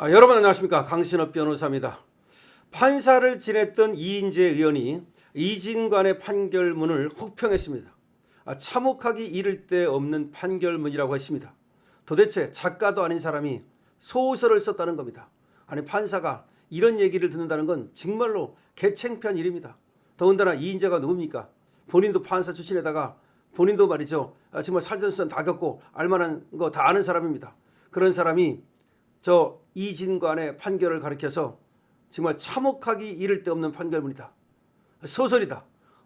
여러분 안녕하십니까. 강신업 변호사입니다. 판사를 지냈던 이인재 의원이 이진관의 판결문을 혹평했습니다. 참혹하기 이를 데 없는 판결문이라고 했습니다. 도대체 작가도 아닌 사람이 소설을 썼다는 겁니다. 아니 판사가 이런 얘기를 듣는다는 건 정말로 개창피한 일입니다. 더군다나 이인재가 누굽니까? 본인도 판사 출신에다가 본인도 말이죠. 정말 산전수전 다 겪고 알만한 거 다 아는 사람입니다. 그런 사람이 저 이진관의 판결을 가리켜서 정말 참혹하기 이를 데 없는 판결문이다. 소설이다.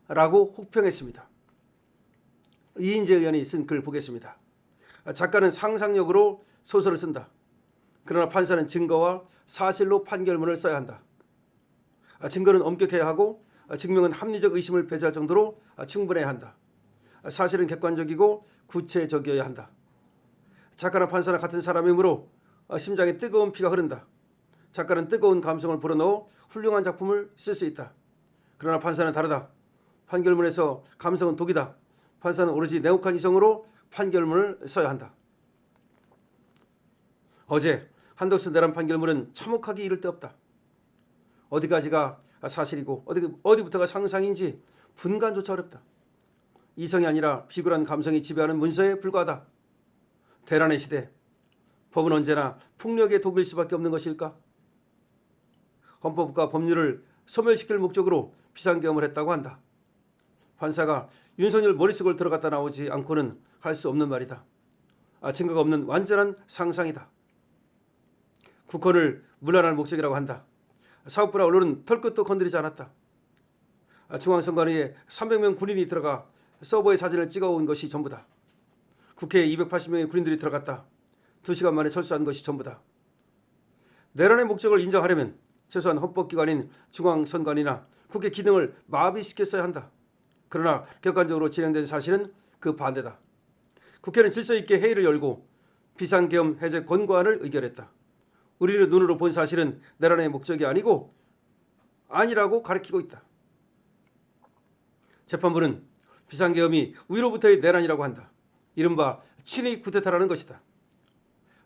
라고 혹평했습니다. 이인재 의원이 쓴 글 보겠습니다. 작가는 상상력으로 소설을 쓴다. 그러나 판사는 증거와 사실로 판결문을 써야 한다. 증거는 엄격해야 하고 증명은 합리적 의심을 배제할 정도로 충분해야 한다. 사실은 객관적이고 구체적이어야 한다. 작가나 판사나 같은 사람이므로 심장에 뜨거운 피가 흐른다. 작가는 뜨거운 감성을 불어넣어 훌륭한 작품을 쓸 수 있다. 그러나 판사는 다르다. 판결문에서 감성은 독이다. 판사는 오로지 냉혹한 이성으로 판결문을 써야 한다. 어제 한덕수 내란 판결문은 참혹하기 이를 데 없다. 어디까지가 사실이고 어디부터가 상상인지 분간조차 어렵다. 이성이 아니라 비굴한 감성이 지배하는 문서에 불과하다. 대란의 시대, 법은 언제나 폭력의 독일 수밖에 없는 것일까? 헌법과 법률을 소멸시킬 목적으로 비상계엄을 했다고 한다. 판사가 윤석열 머릿속을 들어갔다 나오지 않고는 할 수 없는 말이다. 증거가 없는 완전한 상상이다. 국헌을 물러날 목적이라고 한다. 사법부나 언론은 털끝도 건드리지 않았다. 중앙선관위에 300명 군인이 들어가 서버에 사진을 찍어온 것이 전부다. 국회에 280명의 군인들이 들어갔다. 2시간 만에 철수한 것이 전부다. 내란의 목적을 인정하려면 최소한 헌법기관인 중앙선관위나 국회 기능을 마비시켰어야 한다. 그러나 객관적으로 진행된 사실은 그 반대다. 국회는 질서 있게 회의를 열고 비상계엄 해제 권고안을 의결했다. 우리는 눈으로 본 사실은 내란의 목적이 아니라고 가리키고 있다. 재판부는 비상계엄이 위로부터의 내란이라고 한다. 이른바 친위 쿠데타라는 것이다.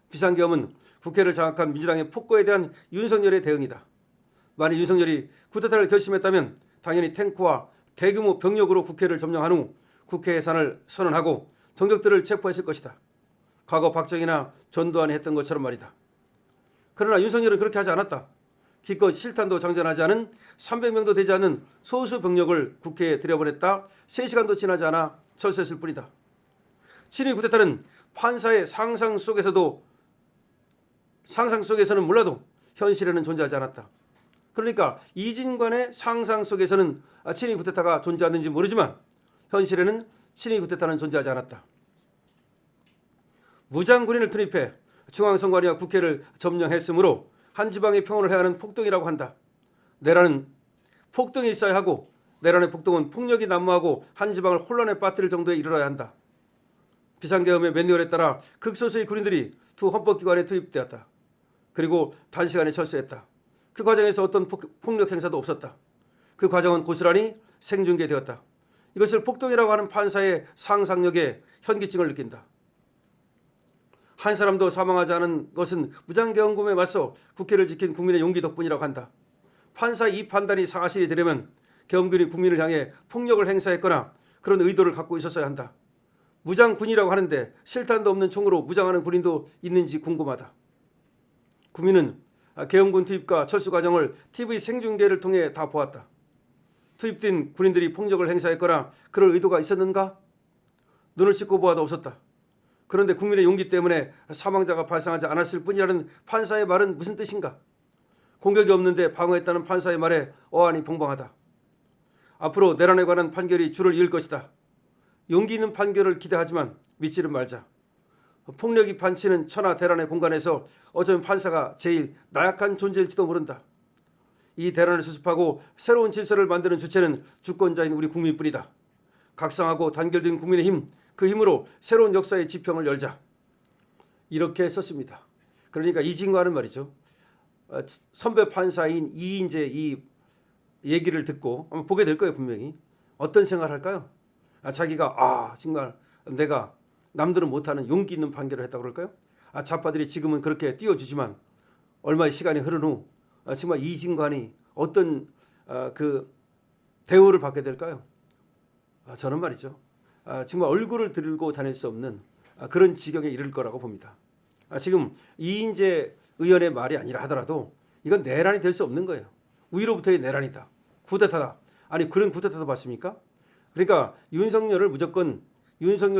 비상계엄은 국회를 장악한 민주당의 폭거에 대한 윤석열의 대응이다. 만일 윤석열이 쿠데타를 결심했다면 당연히 탱크와 대규모 병력으로 국회를 점령한 후 국회 해산을 선언하고 정적들을 체포했을 것이다. 과거 박정희나 전두환이 했던 것처럼 말이다. 그러나 윤석열은 그렇게 하지 않았다. 기껏 실탄도 장전하지 않은 300명도 되지 않는 소수 병력을 국회에 들여보냈다 3시간도 지나지 않아 철수했을 뿐이다. 친위 쿠데타는 판사의 상상 속에서는 몰라도 현실에는 존재하지 않았다. 그러니까 이진관의 상상 속에서는 친위 쿠데타가 존재하는지 모르지만 현실에는 친위 쿠데타는 존재하지 않았다. 무장군인을 투입해 중앙선관위와 국회를 점령했으므로 한 지방의 평온을 해하는 폭동이라고 한다. 내란은 폭동이 있어야 하고 내란의 폭동은 폭력이 난무하고 한 지방을 혼란에 빠뜨릴 정도에 이르러야 한다. 비상계엄의 매뉴얼에 따라 극소수의 군인들이 두 헌법기관에 투입되었다. 그리고 단시간에 철수했다. 그 과정에서 어떤 폭력 행사도 없었다. 그 과정은 고스란히 생중계되었다. 이것을 폭동이라고 하는 판사의 상상력에 현기증을 느낀다. 한 사람도 사망하지 않은 것은 무장계엄군에 맞서 국회를 지킨 국민의 용기 덕분이라고 한다. 판사의 이 판단이 사실이 되려면 계엄군이 국민을 향해 폭력을 행사했거나 그런 의도를 갖고 있었어야 한다. 무장군이라고 하는데 실탄도 없는 총으로 무장하는 군인도 있는지 궁금하다. 국민은 계엄군 투입과 철수 과정을 TV 생중계를 통해 다 보았다. 투입된 군인들이 폭력을 행사했거나 그럴 의도가 있었는가? 눈을 씻고 보아도 없었다. 그런데 국민의 용기 때문에 사망자가 발생하지 않았을 뿐이라는 판사의 말은 무슨 뜻인가? 공격이 없는데 방어했다는 판사의 말에 어안이 벙벙하다. 앞으로 내란에 관한 판결이 줄을 이을 것이다. 용기 있는 판결을 기대하지만 믿지는 말자. 폭력이 판치는 천하 대란의 공간에서 어쩌면 판사가 제일 나약한 존재일지도 모른다. 이 대란을 수습하고 새로운 질서를 만드는 주체는 주권자인 우리 국민뿐이다. 각성하고 단결된 국민의 힘, 그 힘으로 새로운 역사의 지평을 열자. 이렇게 썼습니다. 그러니까 이진관은 말이죠. 선배 판사인 이인재 이 얘기를 듣고 아마 보게 될 거예요. 분명히. 어떤 생각을 할까요? 자기가 정말 내가 남들은 못하는 용기 있는 판결을 했다고 그럴까요? 좌파들이 지금은 그렇게 띄워주지만 얼마의 시간이 흐른 후 정말 이진관이 어떤 그 대우를 받게 될까요? 저는 말이죠. 정말 얼굴을 들고 다닐 수 없는 그런 지경에 이를 거라고 봅니다. 지금 이인재 의원의 말이 아니라 하더라도 이건 내란이 될 수 없는 거예요. 위로부터의 내란이다. 쿠데타다. 아니 그런 쿠데타도 봤습니까? 그러니까 윤석열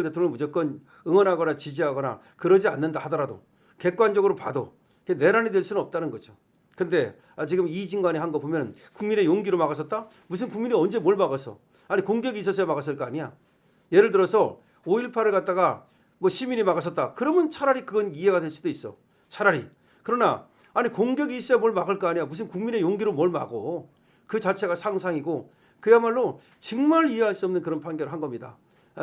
대통령을 무조건 응원하거나 지지하거나 그러지 않는다 하더라도 객관적으로 봐도 내란이 될 수는 없다는 거죠. 근데 지금 이진관이 한 거 보면 국민의 용기로 막았었다? 무슨 국민이 언제 뭘 막았어? 아니 공격이 있었어야 막았을 거 아니야. 예를 들어서 5.18을 갖다가 뭐 시민이 막았었다. 그러면 차라리 그건 이해가 될 수도 있어. 차라리. 그러나 아니 공격이 있어야 뭘 막을 거 아니야. 무슨 국민의 용기로 뭘 막어. 그 자체가 상상이고 그야말로 정말 이해할 수 없는 그런 판결을 한 겁니다.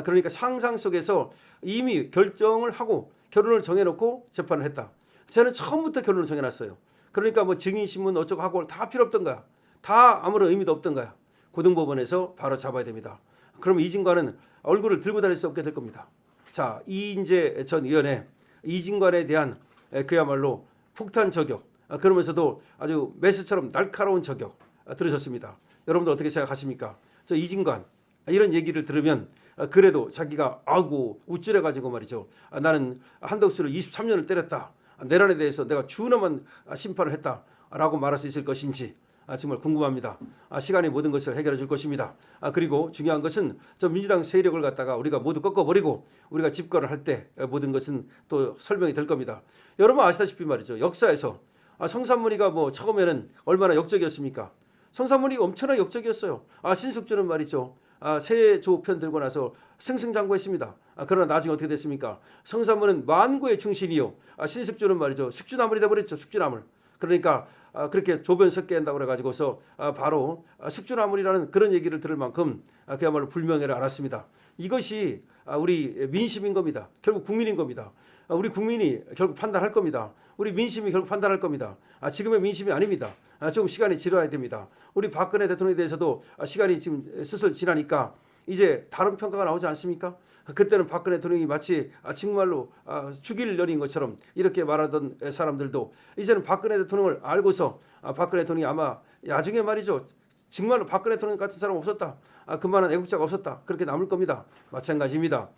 그러니까 상상 속에서 이미 결정을 하고 결론을 정해놓고 재판을 했다. 저는 처음부터 결론을 정해놨어요. 그러니까 뭐 증인신문 어쩌고 하고 다 필요 없던 거야. 다 아무런 의미도 없던 거야. 고등법원에서 바로 잡아야 됩니다. 그럼 이진관은 얼굴을 들고 다닐 수 없게 될 겁니다. 자, 이인재 전 의원의 이진관에 대한 그야말로 폭탄 저격, 그러면서도 아주 메스처럼 날카로운 저격 들으셨습니다. 여러분들 어떻게 생각하십니까? 저 이진관 이런 얘기를 들으면 그래도 자기가 아고 우쭐해가지고 말이죠. 나는 한덕수를 23년을 때렸다. 내란에 대해서 내가 준엄한 심판을 했다라고 말할 수 있을 것인지 정말 궁금합니다. 시간이 모든 것을 해결해 줄 것입니다. 그리고 중요한 것은 저 민주당 세력을 갖다가 우리가 모두 꺾어버리고 우리가 집권을 할 때 모든 것은 또 설명이 될 겁니다. 여러분 아시다시피 말이죠. 역사에서 성산문이가 뭐 처음에는 얼마나 역적이었습니까? 성산문이가 엄청나게 역적이었어요. 신숙주는 말이죠. 세조편 들고 나서 승승장구했습니다. 그러나 나중에 어떻게 됐습니까? 성산문은 만구의 충신이요. 신숙주는 말이죠. 숙주나물이 돼버렸죠. 숙주나물. 그러니까 그렇게 조변 섞게 한다고 그래가지고서 바로 숙주나물이라는 그런 얘기를 들을 만큼 그야말로 불명예를 알았습니다. 이것이 우리 민심인 겁니다. 결국 국민인 겁니다. 우리 국민이 결국 판단할 겁니다. 우리 민심이 결국 판단할 겁니다. 지금의 민심이 아닙니다. 좀 시간이 지나야 됩니다. 우리 박근혜 대통령에 대해서도 시간이 지금 슬슬 지나니까 이제 다른 평가가 나오지 않습니까? 그때는 박근혜 대통령이 마치 정말로 죽일 년인 것처럼 이렇게 말하던 사람들도 이제는 박근혜 대통령을 알고서 박근혜 대통령이 아마 나중에 말이죠. 정말로 박근혜 대통령 같은 사람 없었다. 그만한 애국자가 없었다. 그렇게 남을 겁니다. 마찬가지입니다.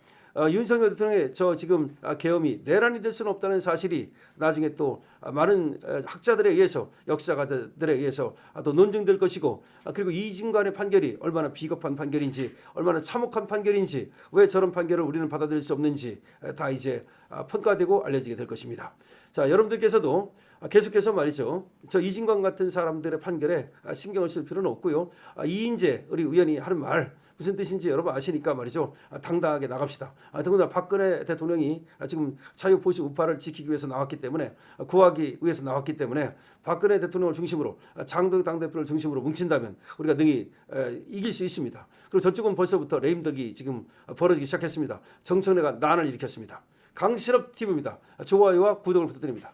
윤석열 대통령의 저 지금 계엄이 내란이 될 수는 없다는 사실이 나중에 또 많은 학자들에 의해서 역사가들에 의해서 또 논증될 것이고 그리고 이진관의 판결이 얼마나 비겁한 판결인지 얼마나 참혹한 판결인지 왜 저런 판결을 우리는 받아들일 수 없는지 다 이제 평가되고 알려지게 될 것입니다. 자, 여러분들께서도 계속해서 말이죠. 저 이진관 같은 사람들의 판결에 신경을 쓸 필요는 없고요. 이인재 우리 의원이 하는 말 무슨 뜻인지 여러분 아시니까 말이죠. 당당하게 나갑시다. 더군다나 박근혜 대통령이 지금 자유보수 우파를 지키기 위해서 나왔기 때문에 구하기 위해서 나왔기 때문에 박근혜 대통령을 중심으로 장동혁 당대표를 중심으로 뭉친다면 우리가 능히 이길 수 있습니다. 그리고 저쪽은 벌써부터 레임덕이 지금 벌어지기 시작했습니다. 정청래가 난을 일으켰습니다. 강실업 TV입니다. 좋아요와 구독을 부탁드립니다.